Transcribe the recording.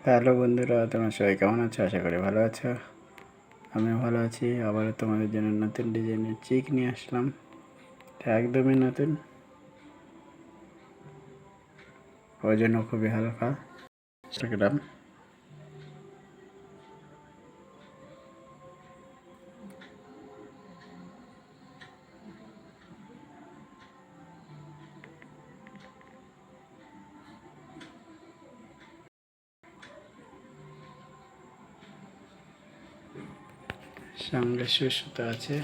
Hello বন্ধুরা, তোমরা সবাই কেমন আছো? আশা করি ভালো আছো। আমিও ভালো আছি। আবারও তোমাদের জন্য নতুন ডিজাইনের চিক নিয়ে আসলাম। একদমই নতুন, ওজনও খুবই হালকা, 100 গ্রাম। সঙ্গে সুতা আছে।